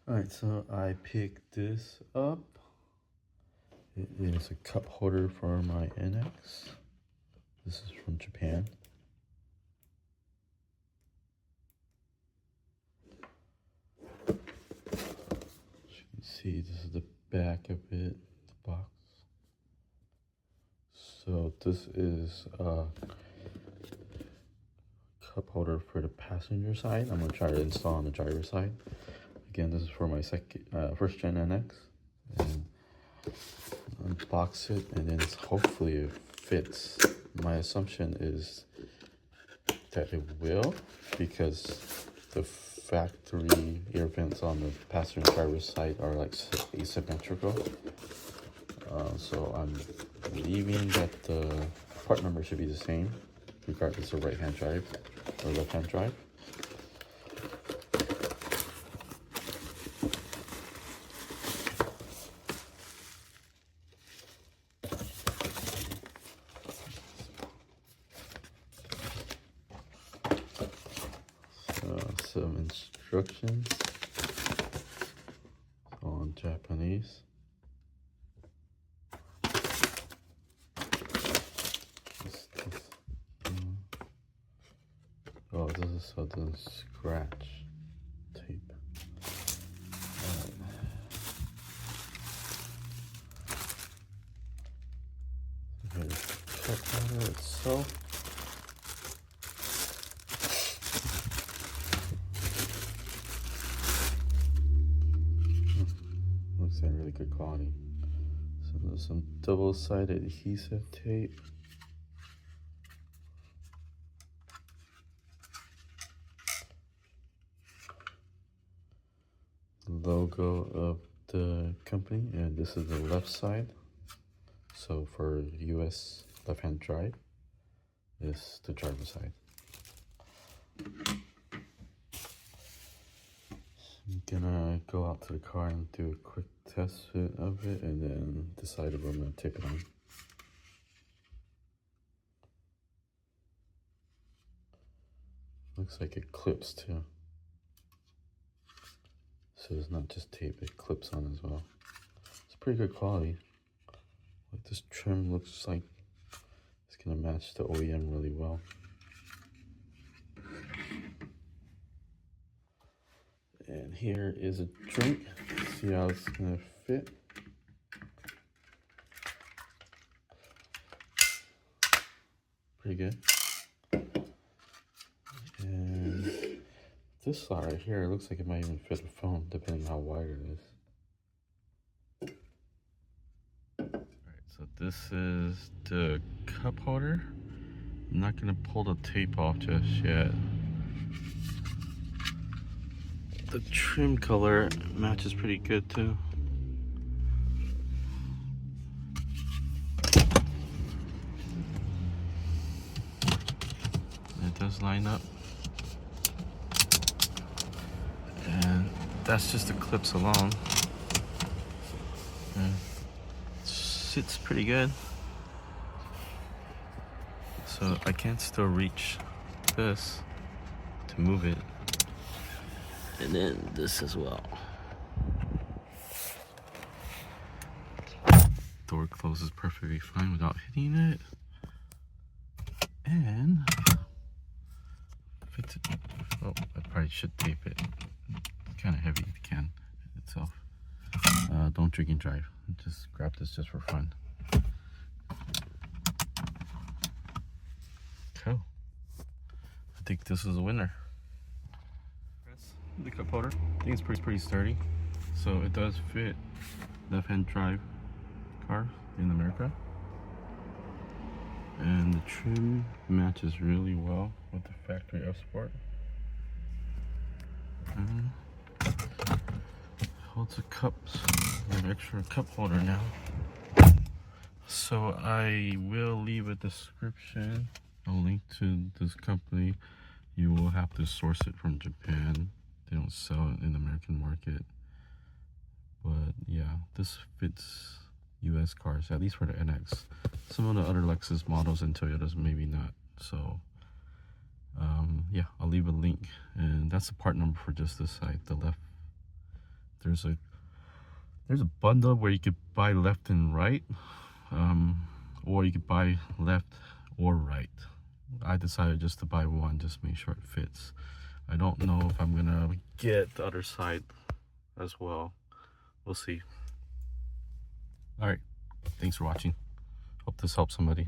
Alright, so I picked this up. It is a cup holder for my NX. This is from Japan. As you can see, this is the back of it, the box. So this is a cup holder for the passenger side. I'm gonna try to install on the driver side. Again, this is for my first gen NX. And unbox it, and then hopefully it fits. My assumption is that it will, because the factory air vents on the passenger driver side are like asymmetrical. So I'm believing that the part number should be the same, regardless of right hand drive or left hand drive. Some instructions on Japanese. Oh, this is so it doesn't scratch tape. Here's the cup holder itself. Looks like really good quality. So there's some double-sided adhesive tape. Logo of the company, and this is the left side. So for US left-hand drive, this is the driver side. I'm gonna go out to the car and do a quick test fit of it, and then decide if I'm gonna take it on. Looks like it clips too. So it's not just tape, it clips on as well. It's pretty good quality. Like, this trim looks like it's gonna match the OEM really well. And here is a drink. See how it's gonna fit. Pretty good. And this slot right here, it looks like it might even fit a phone, depending on how wide it is. Alright, so this is the cup holder. I'm not gonna pull the tape off just yet. The trim color matches pretty good too. It does line up. And that's just the clips alone. And it sits pretty good. So I can still reach this to move it. And then this as well. Door closes perfectly fine without hitting it. And oh, I probably should tape it. It's kind of heavy, the can itself. Don't drink and drive. Just grab this just for fun. Cool. I think this is a winner. The cup holder, I think it's pretty sturdy. So it does fit left-hand drive cars in America. And the trim matches really well with the factory Fsport. Holds the cups, an extra cup holder now. So I will leave a description, a link to this company. You will have to source it from Japan. They don't sell it in the American market. But yeah, this fits US cars, at least for the NX. Some of the other Lexus models and Toyotas, maybe not. So yeah, I'll leave a link. And that's the part number for just this side, the there's a bundle where you could buy left and right, or you could buy left or right. I decided just to buy one, just make sure it fits. I don't know if I'm gonna get the other side as well. We'll see. All right, thanks for watching. Hope this helps somebody.